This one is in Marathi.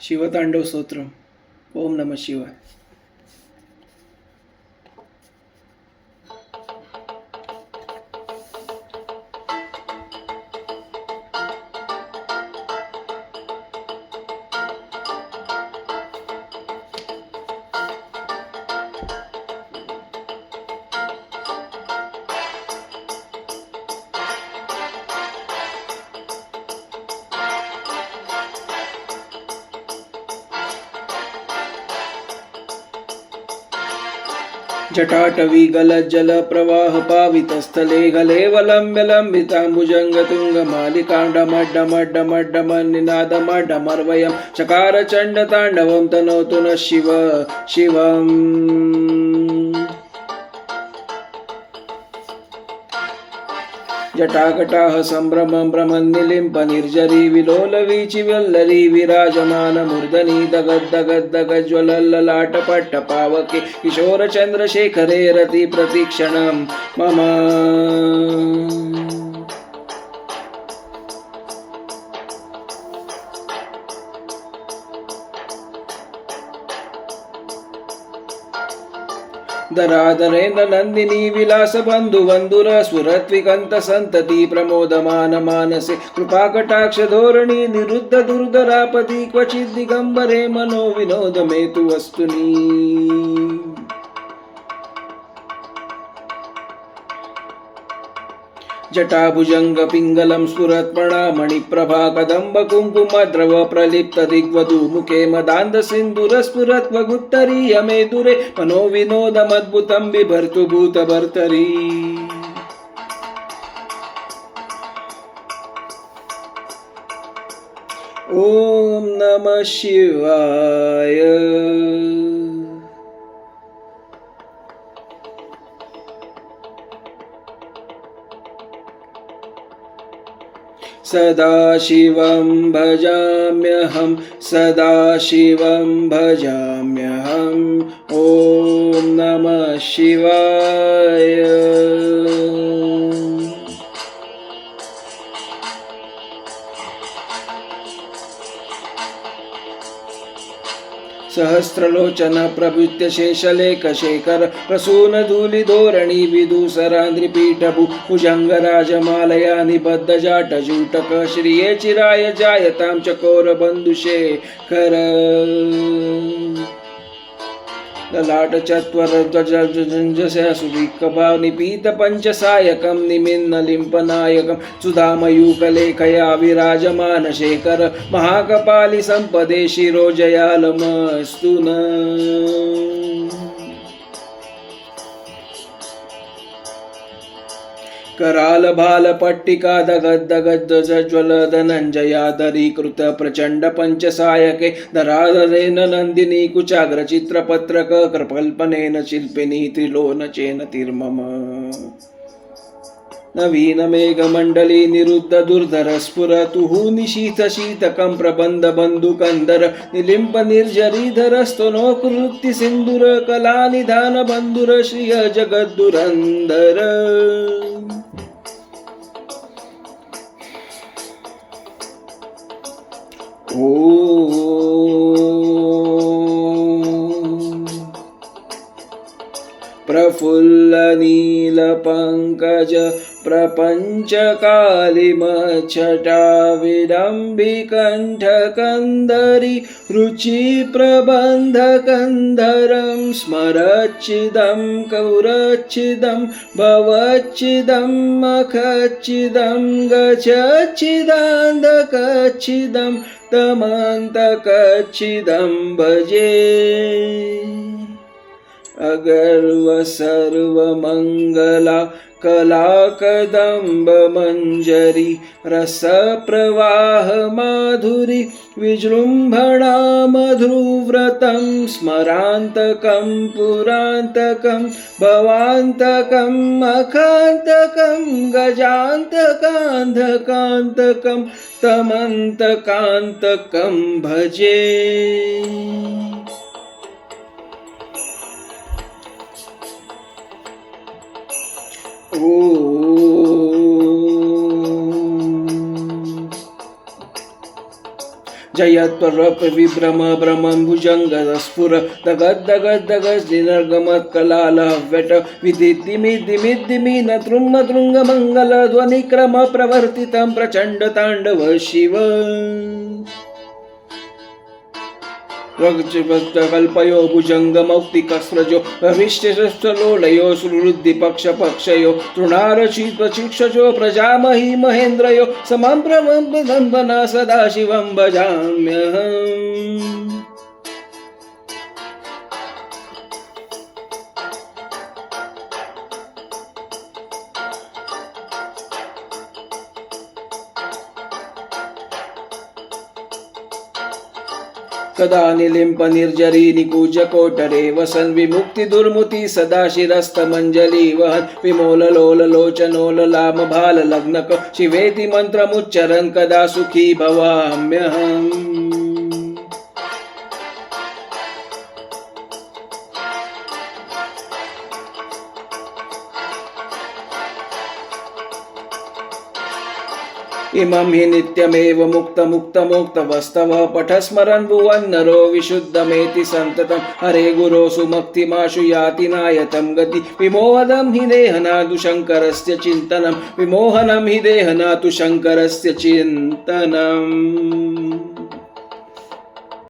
शिवतांडव स्तोत्रम. ओम नमः शिवाय. जटाटवी गलज्जल प्रवाह पावितस्थले गलेवलम्ब्य लम्बिताम्बुजङ्गतुङ्गमालिकाण्डमड्डमड्डमड्डमन्निनादमड्डमर्वयं चकार चण्डताण्डवं तनोतु नः शिव शिवम्. जटाकटाह सम्भ्रमं भ्रमन्निलिम्प निर्जरी विलोलवीचि वल्लरी विराजमान मूर्धनि दगद्दगद्दगज्ज्वलल्ललाटपट्टपावके किशोरचन्द्रशेखरे रति प्रतीक्षणं मम. दरादरेन्द्र नन्दिनी विलास बंधु बंधुर सुरत्विकंत संतति प्रमोदमान मानसे कृपाकटाक्ष धोरणी निरुद्ध दुर्धरापति क्वचित् दिगंबरे मनो विनोद मेतु वस्तुनि. जटाभुजंग पिंगलं स्फुरत्प्रणामणिप्रभा कदंब कुंकुम द्रव प्रलिप्त दिग्वधू मुखे मदान्ध सिंधुर स्फुरत्वगुत्तरीय मेदुरे मनो विनोदमद्भुतं बिभर्तु भूतभर्तरी. ओम नमः शिवाय. सदाशिवं भजाम्यहं सदाशिवं भजाम्यहम्. ॐ नमः शिवाय. सहस्रलोचन प्रभृत्य शेषलेख शेखर प्रसून धूलि धोरणी विदूसरान्द्रिपीठभु भुजंगराजमालया निबद्ध जाटजूटक श्रिये चिराय जायतां चकोर बन्धुशेखर. ललाट चत्वर सुविकभाव निपीत पंचसायकं निमिन्न लिम्पनायकं सुधामयूकलेखया विराजमान शेखर महाकपालि संपदे शिरोजयालमस्तु न. कराल भाल पट्टिका दगद्दगज्ज्वल धनञ्जयादरीकृत प्रचण्ड पंचसायके धराधरेण नन्दिनी कुचाग्र चित्रपत्रक कृपल्पनेन शिल्पिनी त्रिलोचनेन तिर्मम. नवीन मेघमण्डली निरुद्ध दुर्धर स्फुरतुः निशीथ शीतकं प्रबन्ध बन्धुकन्धर निलिम्प निर्जरीधर स्तनोकृत्ति सिन्दूर कलानिधान बन्धुर श्रिय जगद्दुरन्धर. प्रफुल्ल नील पंकज प्रपंच कालिमच्छटा विडम्बिकण्ठकन्धरी रुचि प्रबन्ध कंधरं स्मरच्चिदं कौरच्चिदं भवच्चिदं मखच्चिदं गच्छच्चिदान्धकच्चिदं तमन्तकच्चिदं भजे. अगर्व सर्वमंगला कला कदम्ब मंजरी रस प्रवाह माधुरी विजृंभणा मधुव्रतं स्मरान्तकं पुरान्तकं भवान्तकं मखान्तकं गजान्तकान्धकान्तकं तमन्तकान्तकं भजे. जयत्वरप विभ्रम भ्रमं भुजंग स्फुर दगद दगद दगद निर्गमत कलाल व्यट विदिद्दिमि नतृंग तृंग मंगल ध्वनिक्रम प्रवर्तितं प्रचंड तांडव शिव कल्पयो भुजंग मौक्तिकस्रजो भविष्यलोलयो सुहृद्दिपक्षपक्षयो तृणारचित्प्रशिक्षजो प्रजामहि महेन्द्रयो समं प्रवन्दना सदाशिवं भजाम्यहम् कदा निलिम्प निर्जरी निकुज कोटरे वसन विमुक्ति दुर्मुति सदा शिरस्तमंजलि वहन विमोल लोल लोचनोल लाम भाल लग्नक शिवेति मंत्रमुच्चरन् कदा सुखी भवाम्यहम् इमं हि नित्यमेव मुक्तमुक्तमोक्तवस्तव पठस्मरन् भुवन् नरो विशुद्धमेति सन्ततं हरे गुरो सुमक्तिमाशु याति नायतं गति विमोहनं हि देहनातु शङ्करस्य चिन्तनं विमोहनं हि देहनातु शङ्करस्य चिन्तनम्।